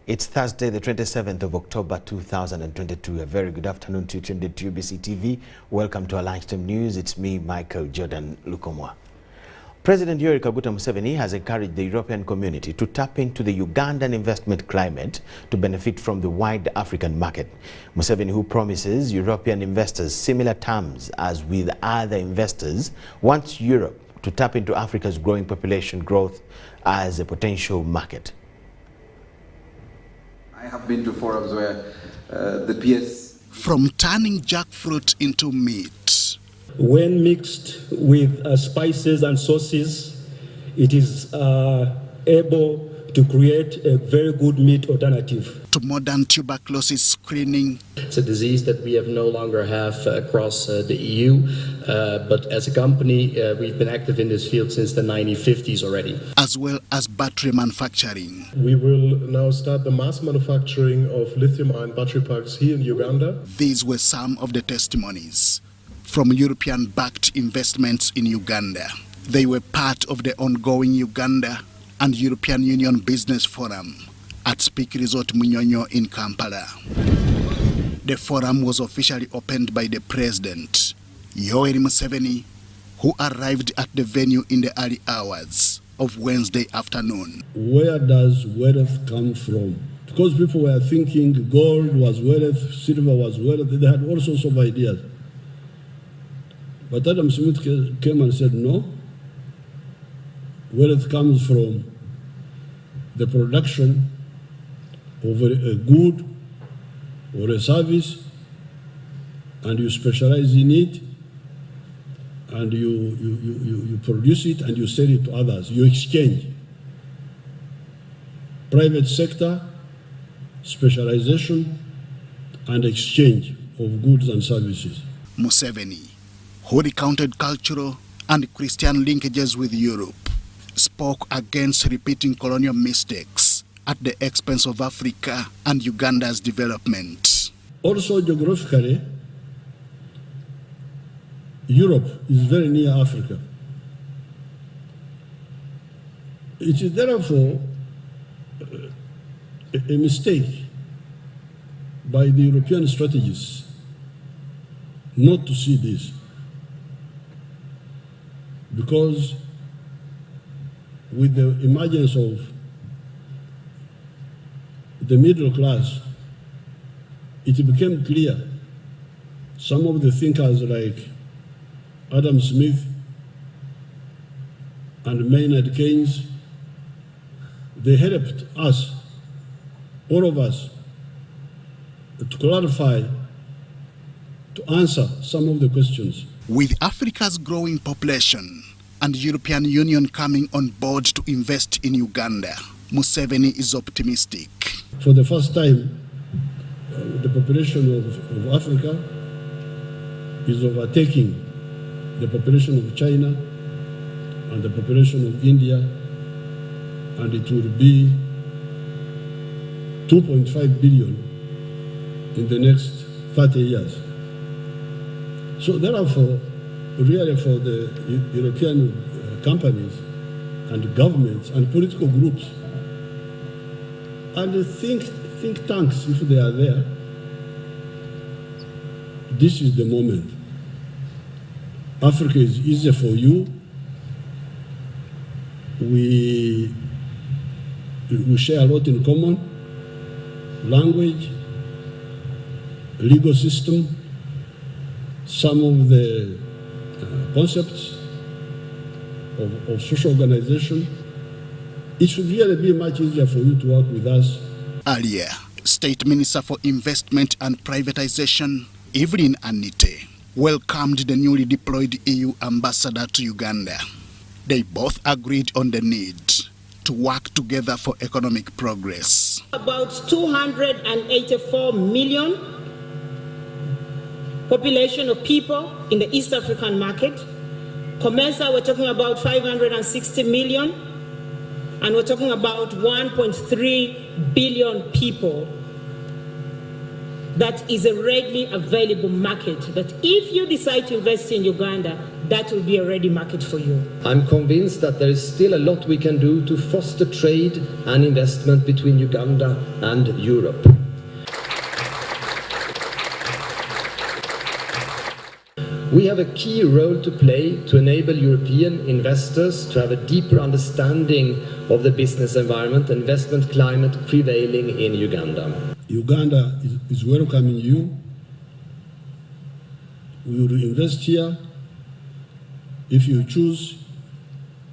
It's Thursday, the 27th of October, 2022. A very good afternoon to you tuned in to UBC TV. Welcome to our lunchtime news. It's me, Micheal, Jordan, Lukomwa. President Yoweri Kaguta Museveni has encouraged the European community to tap into the Ugandan investment climate to benefit from the wide African market. Museveni, who promises European investors similar terms as with other investors, wants Europe to tap into Africa's growing population growth as a potential market. I have been to forums where the PS... From turning jackfruit into meat. When mixed with spices and sauces, it is able to create a very good meat alternative. To modern tuberculosis screening. It's a disease that we have no longer have across the EU, but as a company, we've been active in this field since the 1950s already. As well as battery manufacturing. We will now start the mass manufacturing of lithium-ion battery packs here in Uganda. These were some of the testimonies from European-backed investments in Uganda. They were part of the ongoing Uganda and European Union Business Forum at Speak Resort Munyonyo in Kampala. The forum was officially opened by the President, Yoweri Museveni, who arrived at the venue in the early hours of Wednesday afternoon. Where does wealth come from? Because people were thinking gold was wealth, silver was wealth, they had all sorts of ideas. But Adam Smith came and said, no, wealth comes from the production of a good or a service, and you specialize in it, and you produce it and you sell it to others. You exchange. Private sector, specialization, and exchange of goods and services. Museveni, who recounted cultural and Christian linkages with Europe, spoke against repeating colonial mistakes at the expense of Africa and Uganda's development. Also geographically, Europe is very near Africa. It is therefore a mistake by the European strategists not to see this. Because with the emergence of the middle class, it became clear some of the thinkers like Adam Smith and Maynard Keynes, they helped us, all of us, to clarify, to answer some of the questions. With Africa's growing population and European Union coming on board to invest in Uganda, Museveni is optimistic. For the first time, the population of Africa is overtaking the population of China and the population of India, and it will be 2.5 billion in the next 30 years. So therefore, really for the European companies and governments and political groups and think tanks, if they are there, this is the moment. Africa is easier for you. We share a lot in common: language, legal system, some of the concepts of social organization. It should really be much easier for you to work with us. Earlier, State Minister for Investment and Privatization, Evelyn Anite, welcomed the newly deployed EU ambassador to Uganda. They both agreed on the need to work together for economic progress. About 284 million population of people in the East African market. COMESA, we're talking about 560 million, and we're talking about 1.3 billion people. that is a readily available market, that if you decide to invest in Uganda, that will be a ready market for you. I'm convinced that there is still a lot we can do to foster trade and investment between Uganda and Europe. We have a key role to play to enable European investors to have a deeper understanding of the business environment and investment climate prevailing in Uganda. Uganda is welcoming you. We will invest here if you choose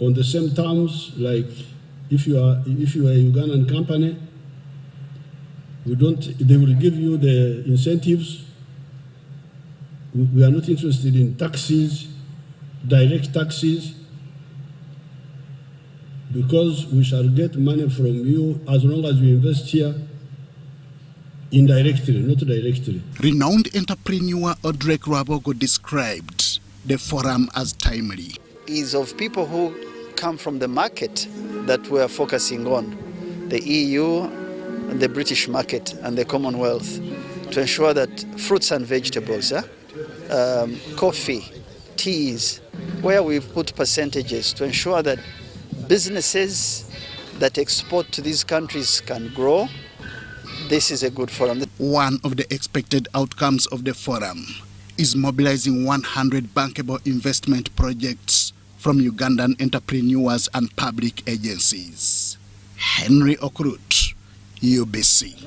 on the same terms, like if you are a Ugandan company, they will give you the incentives. We are not interested in taxes, direct taxes, because we shall get money from you as long as you invest here indirectly, not directly. Renowned entrepreneur Audrey Rwabogo described the forum as timely. Is of people who come from the market that we are focusing on, the EU, and the British market and the Commonwealth, to ensure that fruits and vegetables, coffee, teas, where we've put percentages to ensure that businesses that export to these countries can grow. This is a good forum. One of the expected outcomes of the forum is mobilizing 100 bankable investment projects from Ugandan entrepreneurs and public agencies. Henry Okrut, UBC.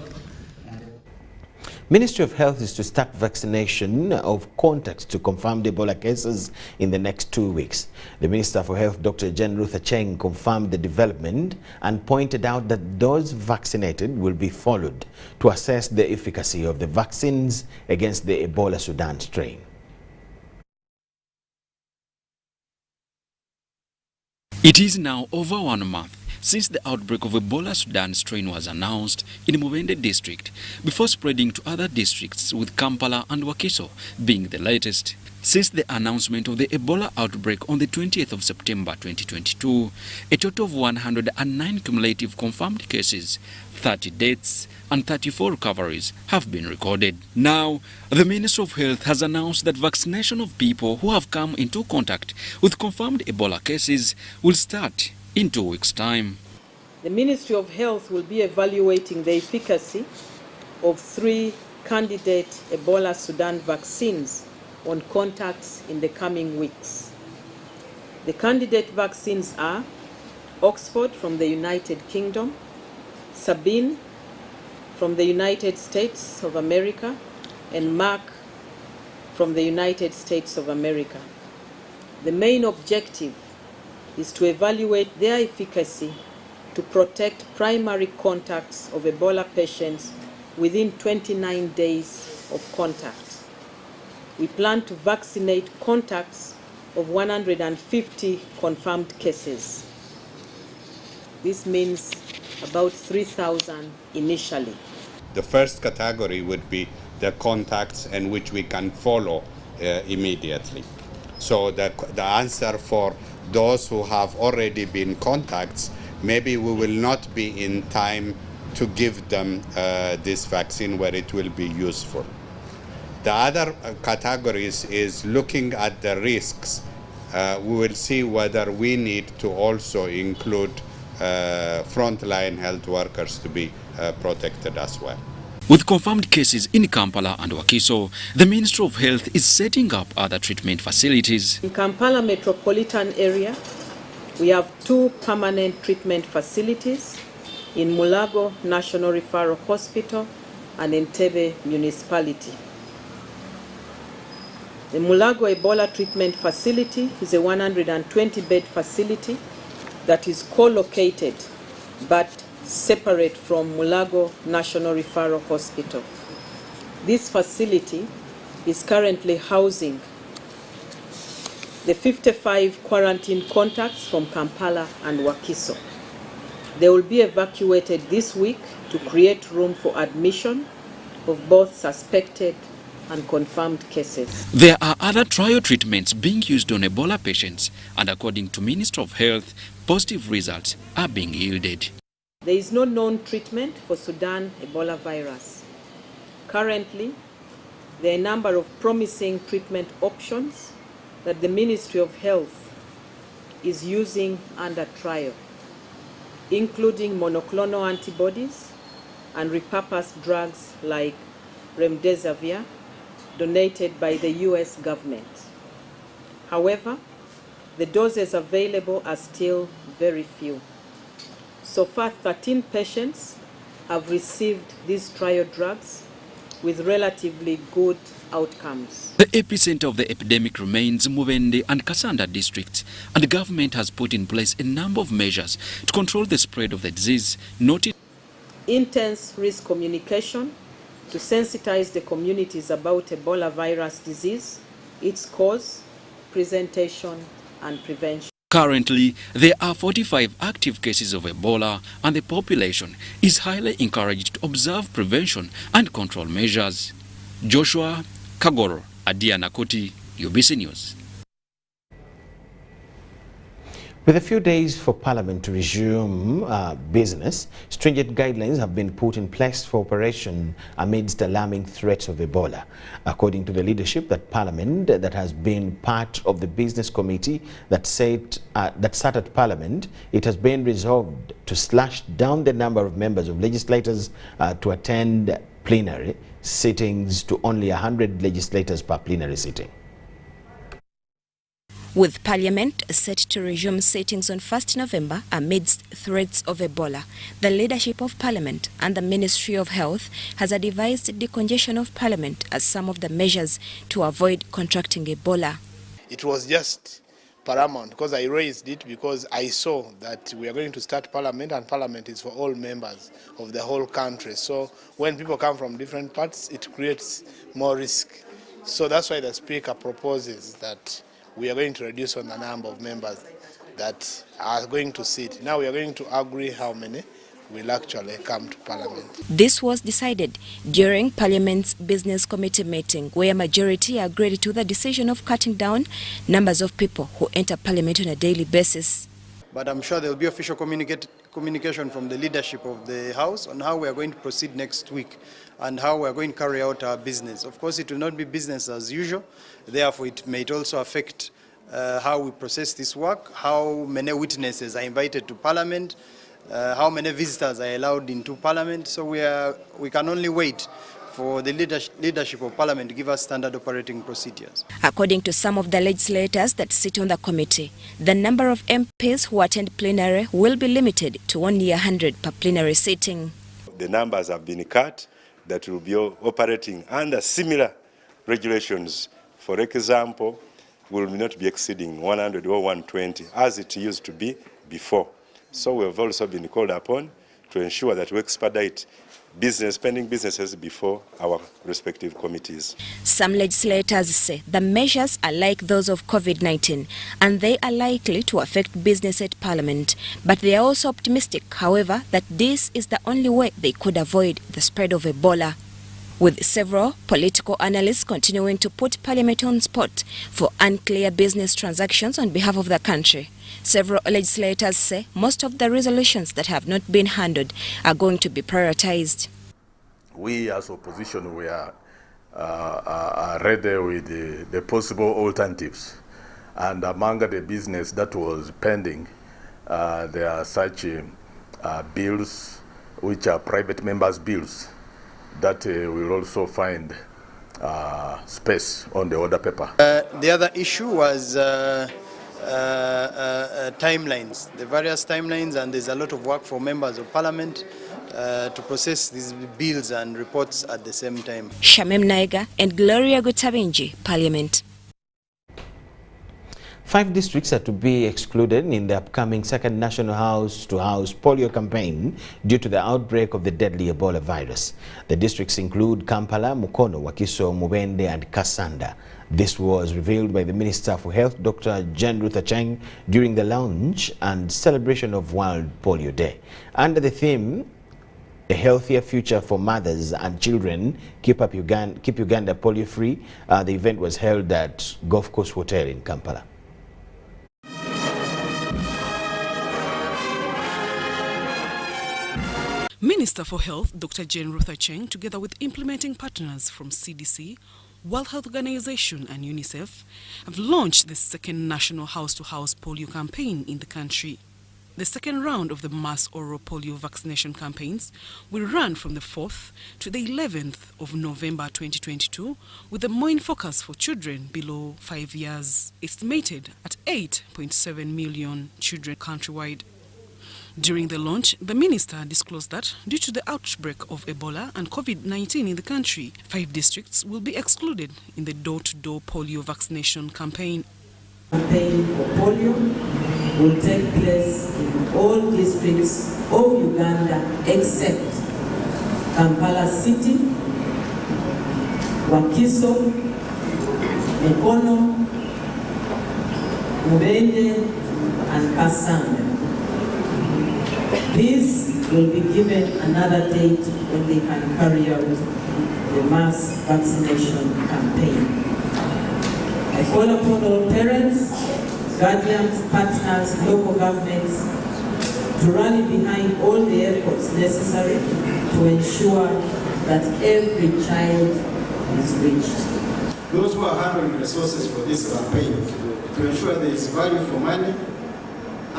Ministry of Health is to start vaccination of contacts to confirmed Ebola cases in the next 2 weeks. The Minister for Health, Dr. Jane Ruth Acheng, confirmed the development and pointed out that those vaccinated will be followed to assess the efficacy of the vaccines against the Ebola Sudan strain. It is now over 1 month since the outbreak of Ebola Sudan strain was announced in Mubende district before spreading to other districts, with Kampala and Wakiso being the latest. Since the announcement of the Ebola outbreak on the 20th of September 2022, a total of 109 cumulative confirmed cases, 30 deaths and 34 recoveries have been recorded. Now, the Ministry of Health has announced that vaccination of people who have come into contact with confirmed Ebola cases will start in 2 weeks' time. The Ministry of Health will be evaluating the efficacy of 3 candidate Ebola Sudan vaccines on contacts in the coming weeks. The candidate vaccines are Oxford from the United Kingdom, Sabin from the United States of America, and Merck from the United States of America. The main objective is to evaluate their efficacy to protect primary contacts of Ebola patients within 29 days of contact. We plan to vaccinate contacts of 150 confirmed cases. This means about 3,000 initially. The first category would be the contacts in which we can follow immediately. So the answer for those who have already been contacts, maybe we will not be in time to give them this vaccine where it will be useful. The other categories is looking at the risks. We will see whether we need to also include frontline health workers to be protected as well. With confirmed cases in Kampala and Wakiso, the Ministry of Health is setting up other treatment facilities. In Kampala metropolitan area, we have 2 permanent treatment facilities in Mulago National Referral Hospital and Entebbe Municipality. The Mulago Ebola Treatment Facility is a 120-bed facility that is co-located but separate from Mulago National Referral Hospital. This facility is currently housing the 55 quarantine contacts from Kampala and Wakiso. They will be evacuated this week to create room for admission of both suspected and confirmed cases. There are other trial treatments being used on Ebola patients, and according to Minister of Health, positive results are being yielded. There is no known treatment for Sudan Ebola virus. Currently, there are a number of promising treatment options that the Ministry of Health is using under trial, including monoclonal antibodies and repurposed drugs like remdesivir, donated by the US government. However, the doses available are still very few. So far, 13 patients have received these trial drugs with relatively good outcomes. The epicenter of the epidemic remains Mubende and Kasanda districts, and the government has put in place a number of measures to control the spread of the disease, noting intense risk communication to sensitize the communities about Ebola virus disease, its cause, presentation, and prevention. Currently, there are 45 active cases of Ebola, and the population is highly encouraged to observe prevention and control measures. Joshua Kagoro, Adia Nakoti, UBC News. With a few days for Parliament to resume business, stringent guidelines have been put in place for operation amidst alarming threats of Ebola. According to the leadership that Parliament, that has been part of the business committee that sat at Parliament, it has been resolved to slash down the number of members of legislators to attend plenary sittings to only 100 legislators per plenary sitting. With Parliament set to resume sittings on 1st November amidst threats of Ebola, the leadership of Parliament and the Ministry of Health has advised decongestion of Parliament as some of the measures to avoid contracting Ebola. It was just paramount because I raised it because I saw that we are going to start Parliament, and Parliament is for all members of the whole country. So when people come from different parts, it creates more risk. So that's why the Speaker proposes that we are going to reduce on the number of members that are going to sit. Now we are going to agree how many will actually come to Parliament. This was decided during Parliament's Business Committee meeting, where majority agreed to the decision of cutting down numbers of people who enter Parliament on a daily basis. But I'm sure there will be official communication from the leadership of the House on how we are going to proceed next week and how we are going to carry out our business. Of course, it will not be business as usual. Therefore, it may also affect how we process this work, how many witnesses are invited to Parliament, how many visitors are allowed into Parliament. So we can only wait for the leadership of Parliament to give us standard operating procedures. According to some of the legislators that sit on the committee, the number of MPs who attend plenary will be limited to only 100 per plenary sitting. The numbers have been cut that will be operating under similar regulations. For example, will not be exceeding 100 or 120 as it used to be before. So we have also been called upon to ensure that we expedite pending businesses before our respective committees. Some legislators say the measures are like those of COVID-19 and they are likely to affect business at Parliament. But they are also optimistic, however, that this is the only way they could avoid the spread of Ebola. With several political analysts continuing to put Parliament on spot for unclear business transactions on behalf of the country, several legislators say most of the resolutions that have not been handled are going to be prioritized. We as opposition, we are ready with the possible alternatives. And among the business that was pending, there are such bills which are private members' bills that will also find space on the order paper. The other issue was timelines, the various timelines, and there's a lot of work for members of Parliament to process these bills and reports at the same time. Shamim Naiga and Gloria Gutabinji, Parliament. 5 districts are to be excluded in the upcoming second national house-to-house polio campaign due to the outbreak of the deadly Ebola virus. The districts include Kampala, Mukono, Wakiso, Mubende and Kasanda. This was revealed by the Minister for Health, Dr. Jane Ruth Acheng, during the launch and celebration of World Polio Day. Under the theme, A Healthier Future for Mothers and Children, Keep Uganda Polio-Free, the event was held at Golf Course Hotel in Kampala. Minister for Health, Dr. Jane Ruther Cheng, together with implementing partners from CDC, World Health Organization and UNICEF, have launched the second national house-to-house polio campaign in the country. The second round of the mass oral polio vaccination campaigns will run from the 4th to the 11th of November 2022, with the main focus for children below 5 years, estimated at 8.7 million children countrywide. During the launch, the minister disclosed that due to the outbreak of Ebola and COVID-19 in the country, 5 districts will be excluded in the door-to-door polio vaccination campaign. Campaign for polio will take place in all districts of Uganda except Kampala City, Wakiso, Mukono, Mubende, and Kasanda. These will be given another date when they can carry out the mass vaccination campaign. I call upon all parents, guardians, partners, local governments to rally behind all the efforts necessary to ensure that every child is reached. Those who are handling resources for this campaign to ensure there is value for money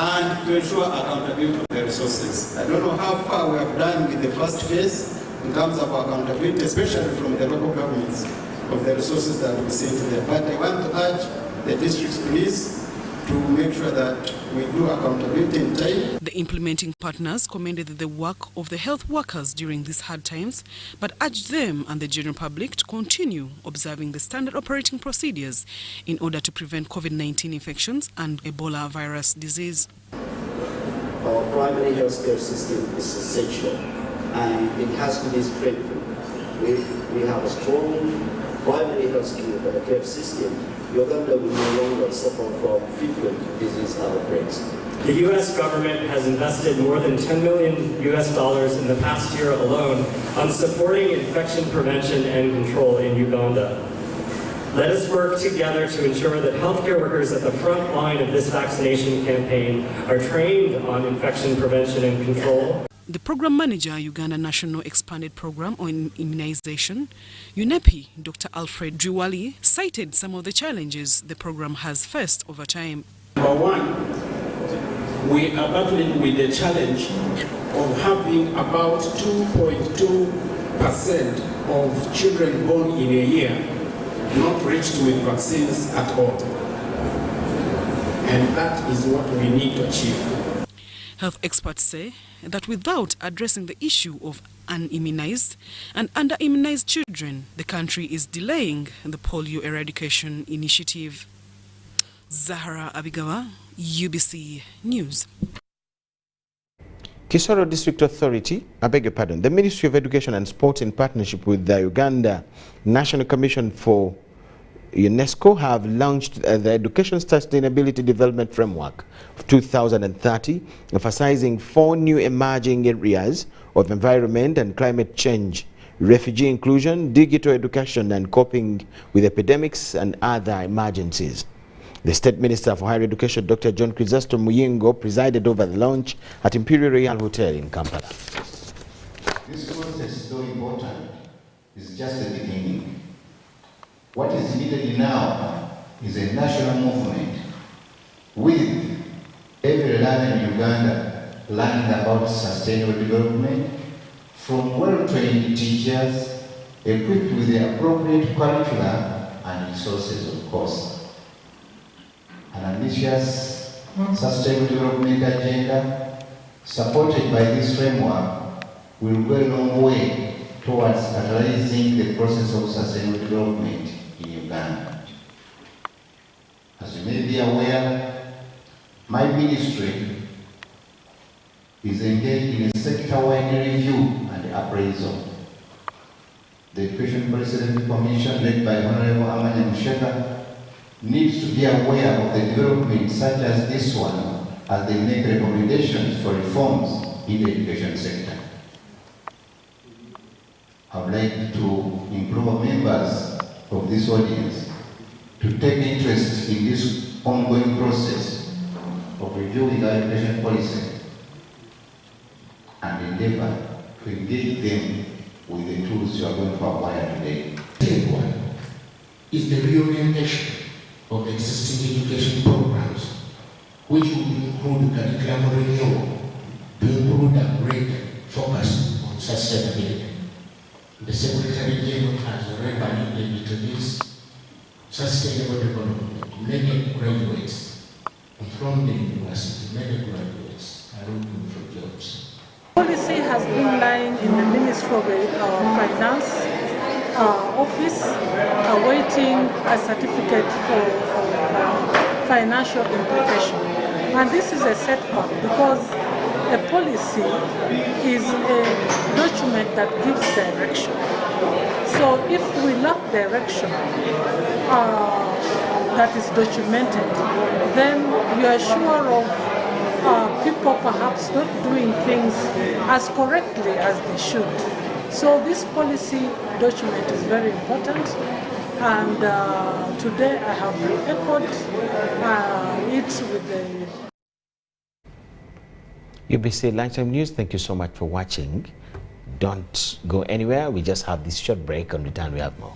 and to ensure accountability of the resources. I don't know how far we have done with the first phase in terms of accountability, especially from the local governments, of the resources that we sent there. But I want to urge the districts police to make sure that we do accountability in time. The implementing partners commended the work of the health workers during these hard times, but urged them and the general public to continue observing the standard operating procedures in order to prevent COVID-19 infections and Ebola virus disease. Our primary healthcare system is essential and it has to be strengthened. If we have a strong primary healthcare system, Uganda will no longer suffer from frequent disease outbreaks. The U.S. government has invested more than $10 million in the past year alone on supporting infection prevention and control in Uganda. Let us work together to ensure that healthcare workers at the front line of this vaccination campaign are trained on infection prevention and control. The program manager, Uganda National Expanded Program on Immunization, UNEPI, Dr. Alfred Driwali, cited some of the challenges the program has faced over time. Number one, we are battling with the challenge of having about 2.2% of children born in a year not reached with vaccines at all. And that is what we need to achieve. Health experts say that without addressing the issue of unimmunized and under-immunized children, the country is delaying the polio eradication initiative. Zahara Abigawa, UBC News. Kisoro District Authority, the Ministry of Education and Sports in partnership with the Uganda National Commission for UNESCO have launched the Education Sustainability Development Framework of 2030, emphasizing 4 new emerging areas of environment and climate change, refugee inclusion, digital education, and coping with epidemics and other emergencies. The State Minister for Higher Education, Dr. John Chrysostom Muyingo, presided over the launch at Imperial Royal Hotel in Kampala. This process, though important, is just the beginning. What is needed now is a national movement with every learner in Uganda learning about sustainable development from well-trained teachers equipped with the appropriate curricula and resources, of course. An ambitious sustainable development agenda supported by this framework will go a long way towards catalyzing the process of sustainable development in Uganda. As you may be aware, my ministry is engaged in a sector-wide review and appraisal. The Education Policy Commission, led by Honorable Amanya Musheka, needs to be aware of the developments such as this one as they make recommendations for reforms in the education sector. I would like to implore members of this audience to take interest in this ongoing process of reviewing our education policy and endeavor to engage them with the tools you are going to acquire today. Third one is the reorientation of existing education programs, which will include curriculum renewal to improve and great focus on sustainability. The Secretary General has already alluded to this sustainable development. Many graduates from the university, many graduates are looking for jobs. Policy has been lying in the Ministry of Finance office, awaiting a certificate for financial implication. And this is a setback because a policy is a document that gives direction. So if we lack direction that is documented, then we are sure of people perhaps not doing things as correctly as they should. So this policy document is very important, and today I have re-echoed it with the UBC Lunchtime News. Thank you so much for watching. Don't go anywhere. We just have this short break. On return, we have more.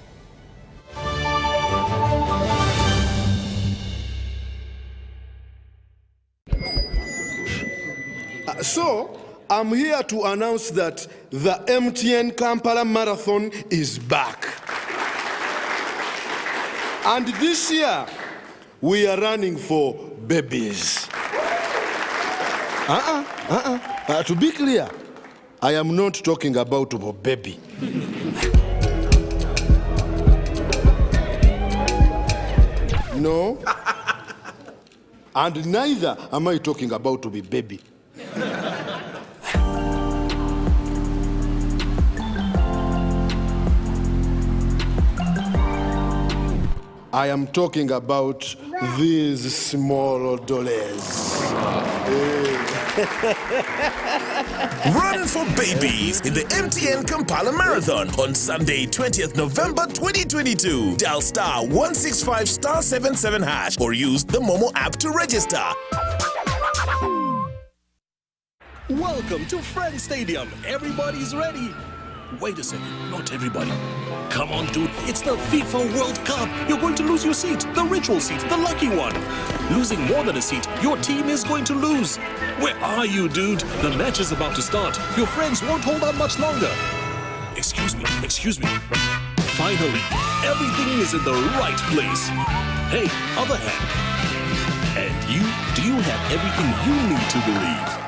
So, I'm here to announce that the MTN Kampala Marathon is back. And this year, we are running for babies. To be clear, I am not talking about a baby. No. And neither am I talking about to be baby. I am talking about these small dollars. Run for babies in the MTN Kampala Marathon on Sunday, 20th November 2022. Dial *165 *77 hash or use the Momo app to register. Welcome to Friends Stadium. Everybody's ready. Wait a second, not everybody. Come on, dude, it's the FIFA World Cup. You're going to lose your seat, the ritual seat, the lucky one. Losing more than a seat, your team is going to lose. Where are you, dude? The match is about to start. Your friends won't hold on much longer. Excuse me. Finally, everything is in the right place. Hey, other hand. And you, do you have everything you need to believe?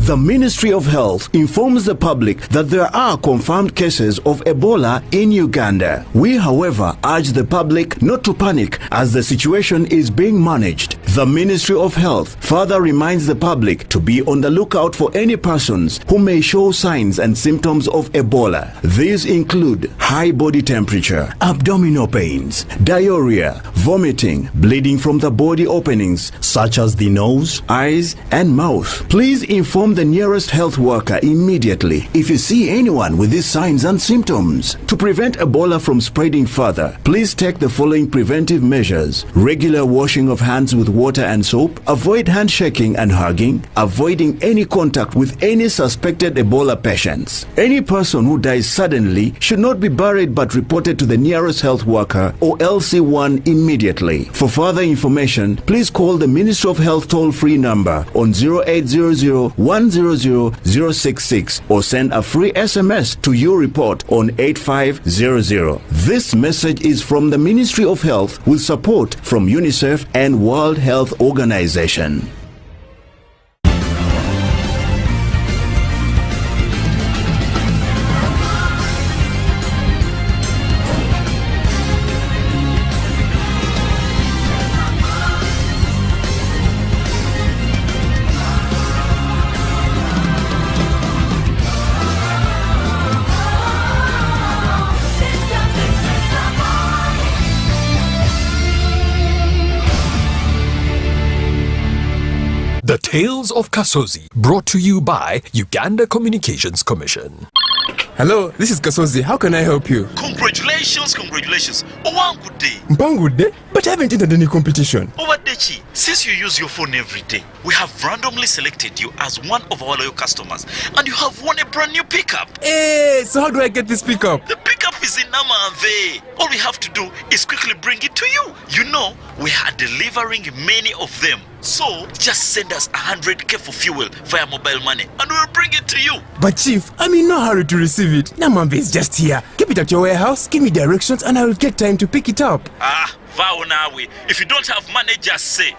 The Ministry of Health informs the public that there are confirmed cases of Ebola in Uganda. We, however, urge the public not to panic as the situation is being managed. The Ministry of Health further reminds the public to be on the lookout for any persons who may show signs and symptoms of Ebola. These include high body temperature, abdominal pains, diarrhea, vomiting, bleeding from the body openings such as the nose, eyes, and mouth. Please inform the nearest health worker immediately if you see anyone with these signs and symptoms. To prevent Ebola from spreading further, please take the following preventive measures: regular washing of hands with water and soap, avoid handshaking and hugging, avoiding any contact with any suspected Ebola patients. Any person who dies suddenly should not be buried but reported to the nearest health worker or LC1 immediately. For further information, please call the Ministry of Health toll-free number on 0800 100-066 or send a free SMS to your report on 8500. This message is from the Ministry of Health with support from UNICEF and World Health Organization. Tales of Kasozi, brought to you by Uganda Communications Commission. Hello, this is Kasozi. How can I help you? Congratulations. Oh, one good day. Good day? But I haven't entered any competition. Owadechi, since you use your phone every day, we have randomly selected you as one of our loyal customers, and you have won a brand new pickup. Hey, so how do I get this pickup? The pickup is in Namave. All we have to do is quickly bring it to you. You know, we are delivering many of them. So, just send us 100k for fuel via mobile money and we'll bring it to you. But Chief, I'm in no hurry to receive it. Namambe is just here. Keep it at your warehouse, give me directions and I will get time to pick it up. Vow nawe. If you don't have money, just say.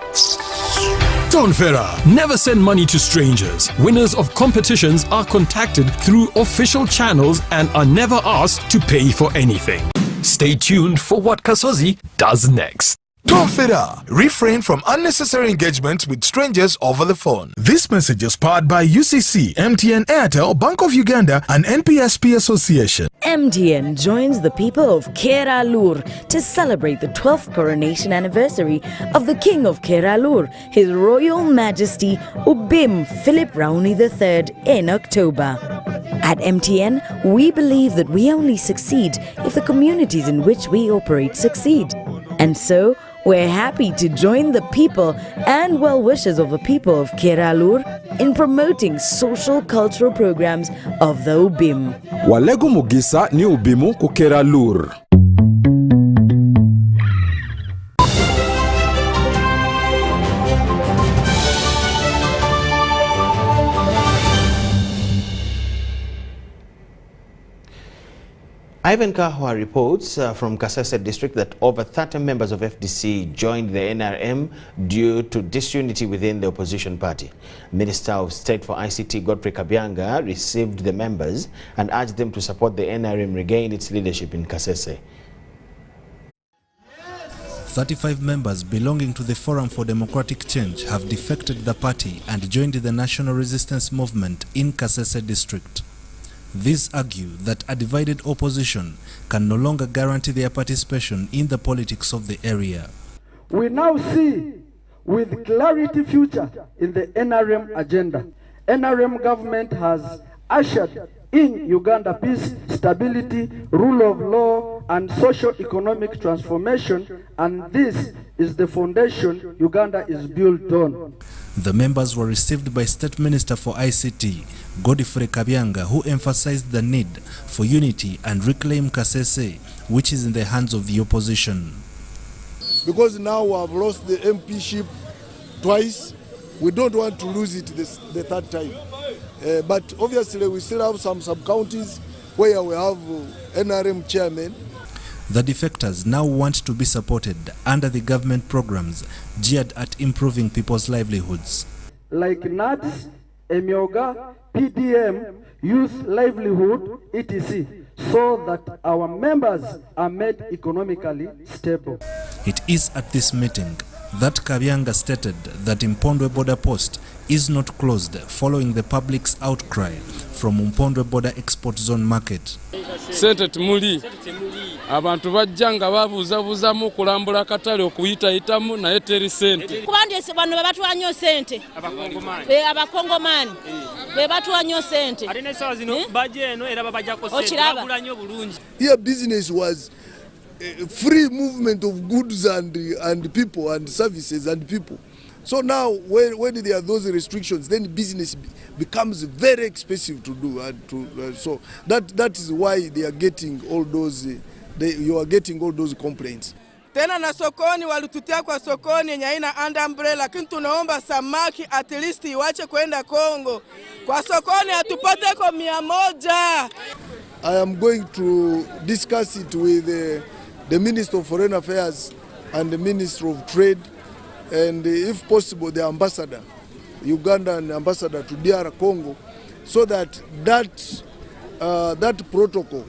Tonfera. Never send money to strangers. Winners of competitions are contacted through official channels and are never asked to pay for anything. Stay tuned for what Kasozi does next. Tonfera. Refrain from unnecessary engagements with strangers over the phone. This message is powered by UCC, MTN, Airtel, Bank of Uganda, and NPSP Association. MTN joins the people of Keralur to celebrate the 12th coronation anniversary of the King of Keralur, His Royal Majesty Ubim Philip Rauni III, in October. At MTN, we believe that we only succeed if the communities in which we operate succeed. And so, we're happy to join the people and well-wishers of the people of Keralur in promoting social cultural programs of the Ubim. Walego Mugisa ni Ubimu ku Keralur. Ivan Kahwa reports from Kasese district that over 30 members of FDC joined the NRM due to disunity within the opposition party. Minister of State for ICT Godfrey Kabyanga received the members and urged them to support the NRM regain its leadership in Kasese. 35 members belonging to the Forum for Democratic Change have defected the party and joined the National Resistance Movement in Kasese district. These argue that a divided opposition can no longer guarantee their participation in the politics of the area. We now see with clarity future in the NRM agenda. NRM government has ushered in Uganda peace, stability, rule of law, and socio-economic transformation, and this is the foundation Uganda is built on. The members were received by State Minister for ICT, Godfrey Kabyanga, who emphasized the need for unity and reclaim Kasese, which is in the hands of the opposition. Because now we have lost the MPship twice, we don't want to lose it the third time. But obviously we still have some sub-counties where we have NRM chairmen. The defectors now want to be supported under the government programs geared at improving people's livelihoods. Like NADS, Emyoga, PDM, Youth Livelihood, etc., so that our members are made economically stable. It is at this meeting that Kabyanga stated that Mpondwe border post is not closed following the public's outcry from Mpondwe border export zone market. Sente timuli abantu bajjanga babuzabuzamu kulambula katale okuyitayitamu naye teri sente kubandese bano babatuwa nnyo sente abakongomani bebatuwa nnyo sente ate n'essaawa zino bajja eno era babajjako sente bagula nnyo bulungi. Here business was free movement of goods and people and services and people. So now when there are those restrictions, then business becomes very expensive to do, and so that is why they are getting all those you are getting all those complaints. Tena na sokoni walitutia kwa sokoni yenye haina under umbrella, lakini tunaomba samaki at least iwache kwenda Kongo. Kwa sokoni hatupate kwa 100. I am going to discuss it with the Minister of Foreign Affairs and the Minister of Trade, and if possible the ambassador, Ugandan ambassador to DR Congo, so that protocol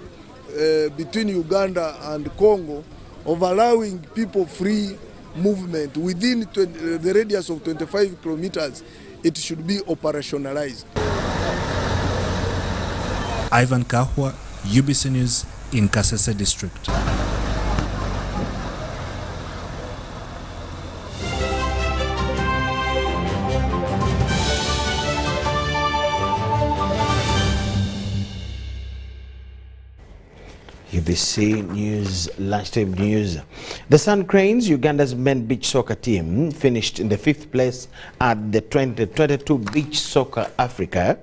between Uganda and Congo of allowing people free movement within the radius of 25 kilometers, it should be operationalized. Ivan Kahwa, UBC News in Kasese district. UBC News, lunchtime news. The Sun Cranes, Uganda's men beach soccer team, finished in the 5th place at the 2022 Beach Soccer Africa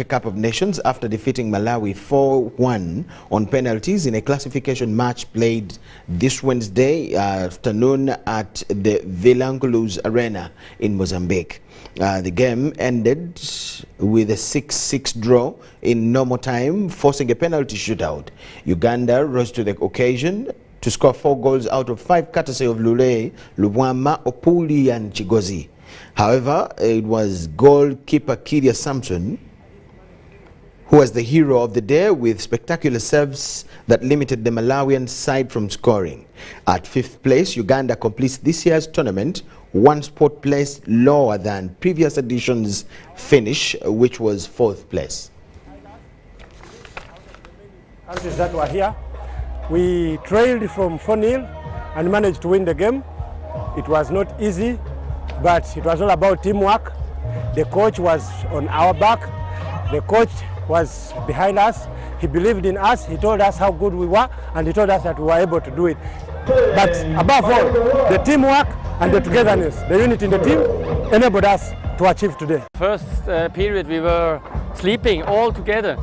Cup of Nations after defeating Malawi 4-1 on penalties in a classification match played this Wednesday afternoon at the Vilanculos Arena in Mozambique. The game ended with a 6-6 draw in normal time, forcing a penalty shootout. Uganda rose to the occasion to score 4 goals out of 5 courtesy of Lule, Lukomwa, Opuli and Chigozi. However, it was goalkeeper Kidia Samson who was the hero of the day with spectacular serves that limited the Malawian side from scoring. At 5th place, Uganda completes this year's tournament 1 spot place lower than previous edition's finish, which was 4th place. Countries that were here, we trailed from 4-0 and managed to win the game. It was not easy, but it was all about teamwork. The coach was on our back. The coach was behind us. He believed in us. He told us how good we were, and he told us that we were able to do it. But above all, the teamwork and the togetherness, the unity in the team enabled us to achieve today. First period we were sleeping all together,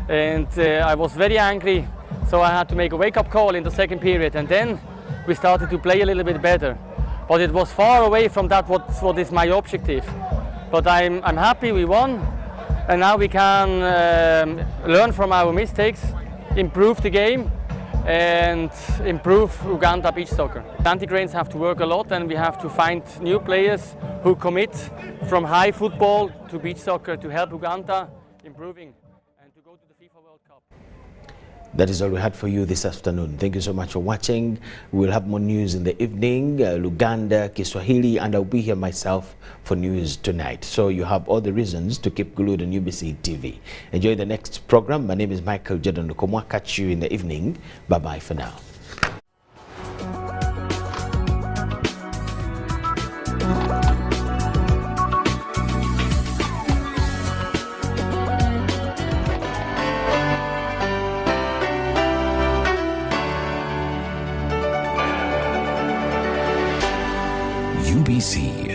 and I was very angry, so I had to make a wake-up call in the 2nd period, and then we started to play a little bit better. But it was far away from that what is my objective. But I'm happy we won. And now we can learn from our mistakes, improve the game, and improve Uganda beach soccer. Anti-Cranes have to work a lot, and we have to find new players who commit from high football to beach soccer to help Uganda improving and to go to the FIFA World Cup. That is all we had for you this afternoon. Thank you so much for watching. We'll have more news in the evening, Luganda, Kiswahili, and I'll be here myself for news tonight. So you have all the reasons to keep glued on UBC TV. Enjoy the next program. My name is Micheal Lukomwa. Catch you in the evening. Bye-bye for now.